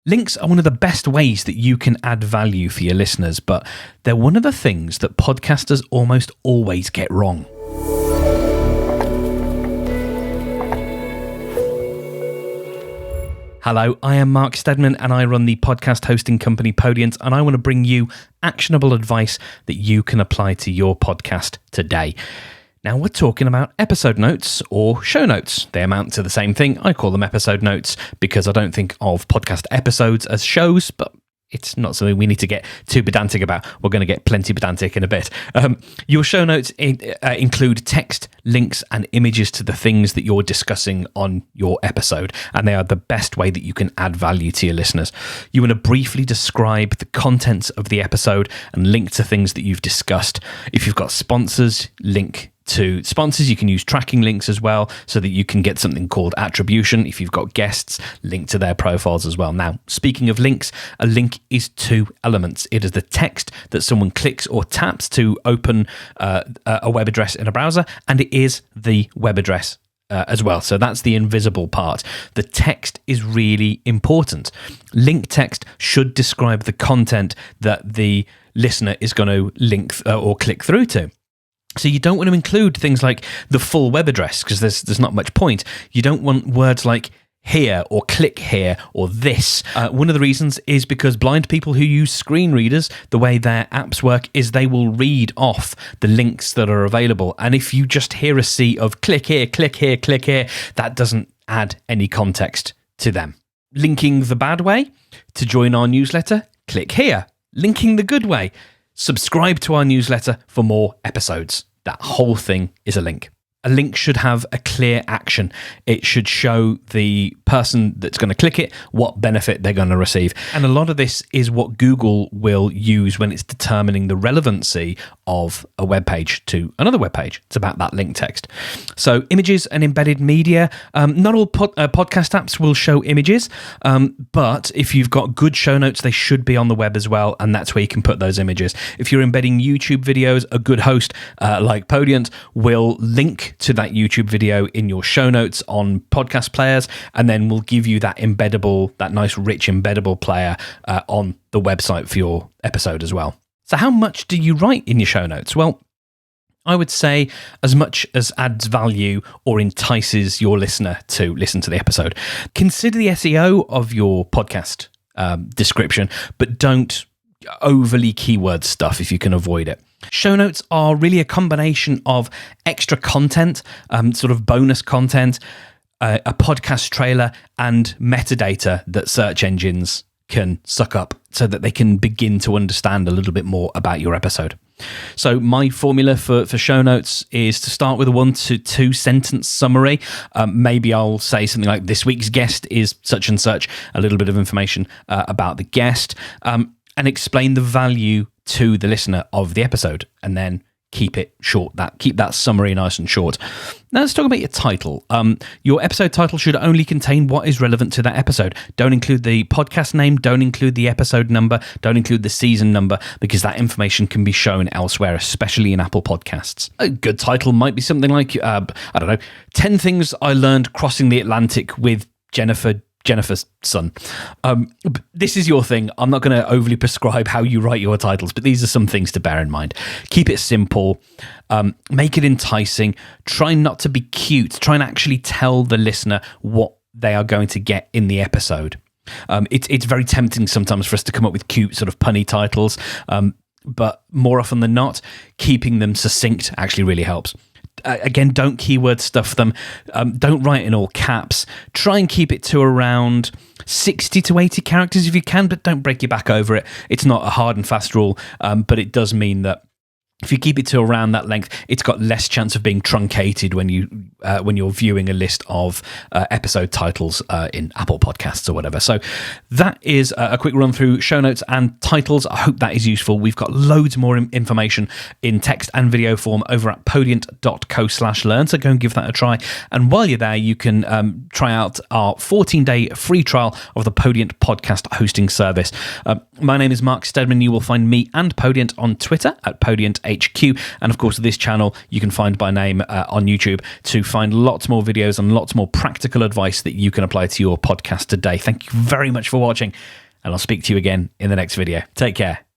Links are one of the best ways that you can add value for your listeners, but they're one of the things that podcasters almost always get wrong. Hello, I am Mark Stedman and I run the podcast hosting company Podiant, and I want to bring you actionable advice that you can apply to your podcast today. Now, we're talking about episode notes or show notes. They amount to the same thing. I call them episode notes because I don't think of podcast episodes as shows, but it's not something we need to get too pedantic about. We're going to get plenty pedantic in a bit. Your show notes include text, links, and images to the things that you're discussing on your episode, and they are the best way that you can add value to your listeners. You want to briefly describe the contents of the episode and link to things that you've discussed. If you've got sponsors, link to sponsors. You can use tracking links as well so that you can get something called attribution. If you've got guests, link to their profiles as well. Now, speaking of links, a link is two elements. It is the text that someone clicks or taps to open a web address in a browser, and it is the web address as well. So that's the invisible part. The text is really important. Link text should describe the content that the listener is going to link or click through to. So you don't want to include things like the full web address because there's not much point. You don't want words like here or click here or this. One of the reasons is because blind people who use screen readers, the way their apps work is they will read off the links that are available. And if you just hear a sea of click here, click here, click here, that doesn't add any context to them. Linking the bad way, to join our newsletter, click here. Linking the good way, subscribe to our newsletter for more episodes. That whole thing is a link. A link should have a clear action. It should show the person that's going to click it what benefit they're going to receive. And a lot of this is what Google will use when it's determining the relevancy of a web page to another web page. It's about that link text. So images and embedded media. Not all podcast apps will show images, but if you've got good show notes, they should be on the web as well, and that's where you can put those images. If you're embedding YouTube videos, a good host like Podiant will link to that YouTube video in your show notes on podcast players, and then we'll give you that embeddable, that nice rich embeddable player on the website for your episode as well. So how much do you write in your show notes? Well, I would say as much as adds value or entices your listener to listen to the episode. Consider the SEO of your podcast description, but don't overly keyword stuff if you can avoid it. Show notes are really a combination of extra content, sort of bonus content, a podcast trailer, and metadata that search engines can suck up so that they can begin to understand a little bit more about your episode. So my formula for show notes is to start with a 1 to 2 sentence summary. Maybe I'll say something like, this week's guest is such and such, a little bit of information about the guest, and explain the value to the listener of the episode, and then keep it short. Keep that summary nice and short. Now let's talk about your title. Your episode title should only contain what is relevant to that episode. Don't include the podcast name, don't include the episode number, don't include the season number, because that information can be shown elsewhere, especially in Apple Podcasts. A good title might be something like, 10 things I learned crossing the Atlantic with Jennifer's son. This is your thing. I'm not going to overly prescribe how you write your titles, but these are some things to bear in mind. Keep it simple. Make it enticing. Try not to be cute. Try and actually tell the listener what they are going to get in the episode. It's very tempting sometimes for us to come up with cute sort of punny titles, but more often than not, keeping them succinct actually really helps. Again, don't keyword stuff them. Don't write in all caps. Try and keep it to around 60 to 80 characters if you can, but don't break your back over it. It's not a hard and fast rule, but it does mean that if you keep it to around that length, it's got less chance of being truncated when you're viewing a list of episode titles in Apple Podcasts or whatever. So that is a quick run through show notes and titles. I hope that is useful. We've got loads more information in text and video form over at podiant.co/learn. So go and give that a try. And while you're there, you can try out our 14-day free trial of the Podiant podcast hosting service. My name is Mark Stedman. You will find me and Podiant on Twitter at Podiant HQ. And of course, this channel you can find by name on YouTube to find lots more videos and lots more practical advice that you can apply to your podcast today. Thank you very much for watching, and I'll speak to you again in the next video. Take care.